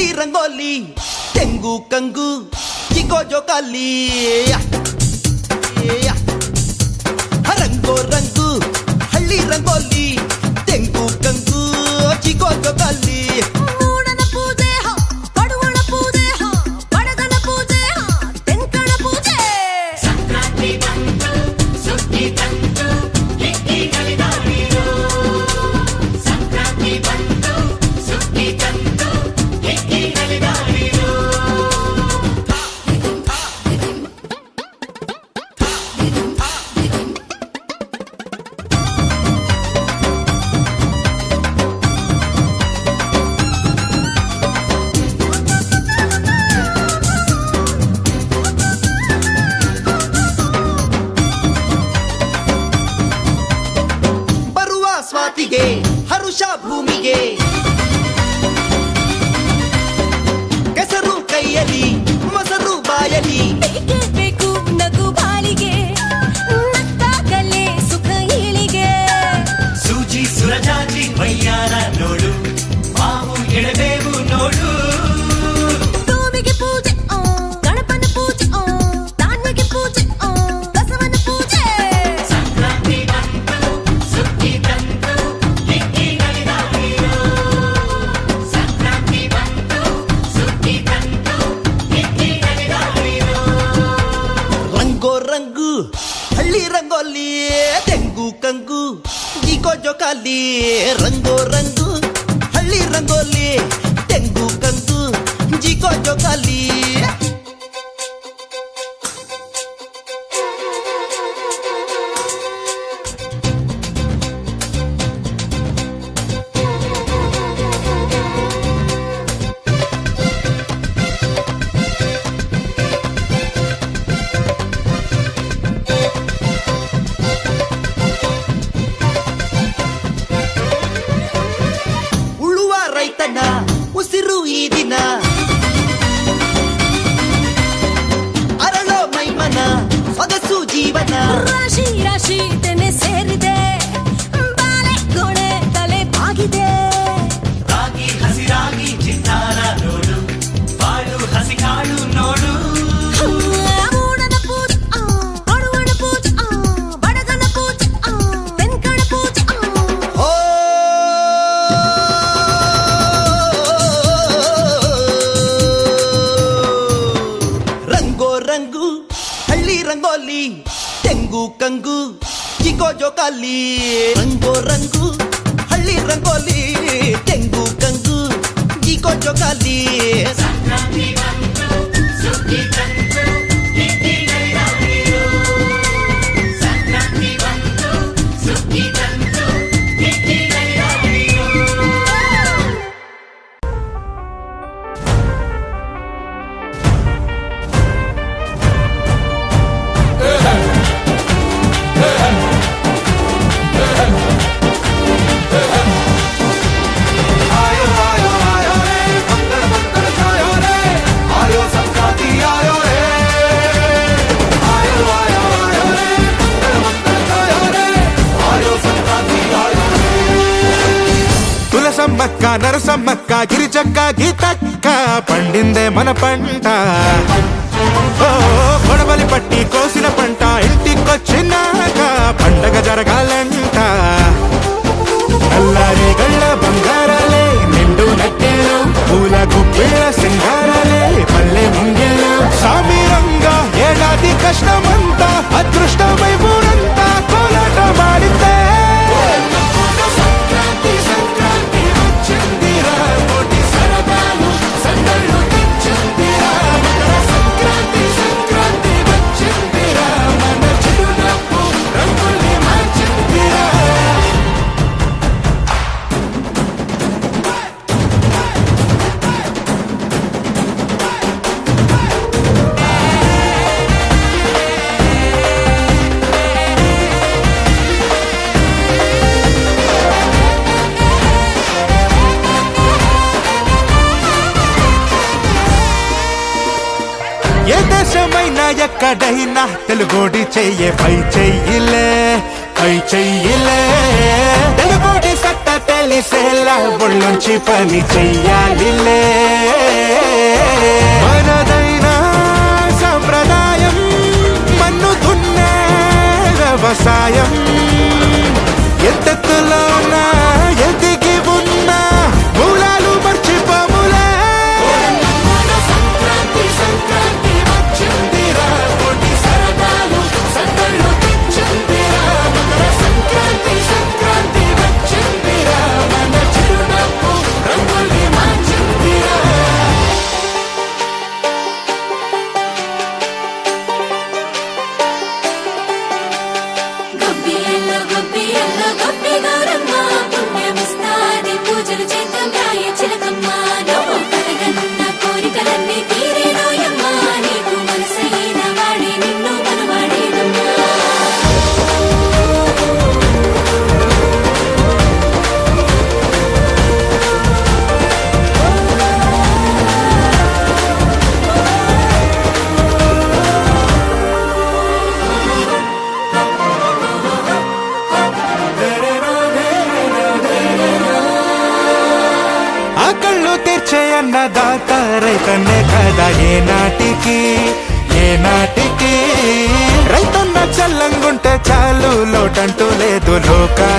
हल्ली रंगोली तेंगू कंगू जिको जो काली रंगो रंगू हल्ली रंगोली तेंगू कंगू जिको जो काली स्वातिगे हरुषा भूमिगे केसरू कैयली ಮೊಸರು ಬಾಯಲಿ ಬೇಕು ನಗು ಬಾಳಿಗೆ ನಕ್ಕಾಗಲೇ ಸುಖ ಇಳಿಗೆ ಸೂಜಿ ಸುರಜಾಜಿ ವಯ್ಯಾರ ನೋಡು ಮಾವು ಎಳೆಬೇವು ನೋಡು ಭೂಮಿಗೆ ಪೂಜೆ ಗಣಪನ ಪೂಜೆ ಧಾನ್ಯಗೆ ಪೂಜೆ ಬಸವನ ಪೂಜೆ ಸಂಕ್ರಾಂತಿ ಬಂತು ಸುಗ್ಗಿ ತಂತು ಹಿಕ್ಕಿ ನಲಿದಾಡಿರೋ ಸಂಕ್ರಾಂತಿ ಬಂತು ಸುಗ್ಗಿ ತಂತು ಹಿಕ್ಕಿ ನಲಿದಾಡಿರೋ ರಂಗೋ ರಂಗು ಹಳ್ಳಿ ರಂಗೋಲಿ ತೆಂಗು ಕಂಗು जिको जो काली रंगो रंगू हल्ली रंगोली तेंगू कंगू जिको जो काली ರೈತನ ಉಸಿರು ಈ ದಿನ ಅರಳೋ ಮೈಮನ ಸೊಗಸು ಜೀವನ ರಾಶಿ ರಾಶಿ ತೆನೆ ಸೇರಿದೆ ಬಾಲೆ ಕೊನೆ ತಲೆ ಬಾಗಿದೆ ರಾಗಿ ಹಸಿರಾಗಿ ಚಿತ್ತಾರ ನೋಡು ಬಾಳು ಹಸಿ ಕಾಳು ನೋಡು ಮೂಡನ ಪೂಜೆ ಅಡುವಣ ಪೂಜೆ ಬಡಗನ ಪೂಜೆ ಬೆನ್ಕಣ ಪೂಜೆ ಓ ರಂಗೋ ರಂಗು ಹಳ್ಳಿ ರಂಗೋಲಿ ತೆಂಗು ಕಂಗು जिको जो काली रंगो रंगू हल्ली रंगोली तेंगू कंगू जिको जो काली ಸಂಕ್ರಾಂತಿ ಬಂತು ಸುಗ್ಗಿ ತಂತು ಹಿಕ್ಕಿ ನಲಿದಾಡಿರೋ ಸಂಕ್ರಾಂತಿ ಬಂತು ಸುಗ್ಗಿ ತಂತು ಹಿಕ್ಕಿ ನಲಿದಾಡಿರೋ आयो आयो आयो रे मंगल मंगल छायो रे आयो संक्रांति आयो रे आयो आयो आयो रे मंगल मंगल छायो रे आयो संक्रांति आयो रे तुलसम्मक्क नरसम्मक्क गिरिचक्क गीतक्क पंडिंदे मन पंट ఓ కొడవలి పట్టి కోసిన పంట ఇంటికొచ్చినాక పండగ జరగాలంట అల్లారి గళ్ళ బంగారాలే నిండు నట్టేలు పూల గుప్పిళ్ళ సింగారాలే పల్లె ముంగేలు సామిరంగా ఏడాది కష్టమంతా అదృష్టమై ఊరంతా కోలాట మాడితే సంక్రాంతి సంక్రాంతి వచ్చిందిరా కోటి సరదాలు సందళ్ళు తెచ్చిందిరా మకర సంక్రాంతి సంక్రాంతి వచ్చిందిరా మన చిరునవ్వు రంగుల్ని మార్చిందిరా ఏ దేశమైనా ఎక్కడైనా తెలుగోడి చెయ్యే పై చెయ్యిలే తెలుగోడి సత్త తెలిసేలా ఒళ్ళొంచి పని చెయ్యాలిలే దాకా రైతన్నే కదా ఏనాటికి రైతన్న చల్లంగుంటే చాలు లోటంటూ లేదు లోకా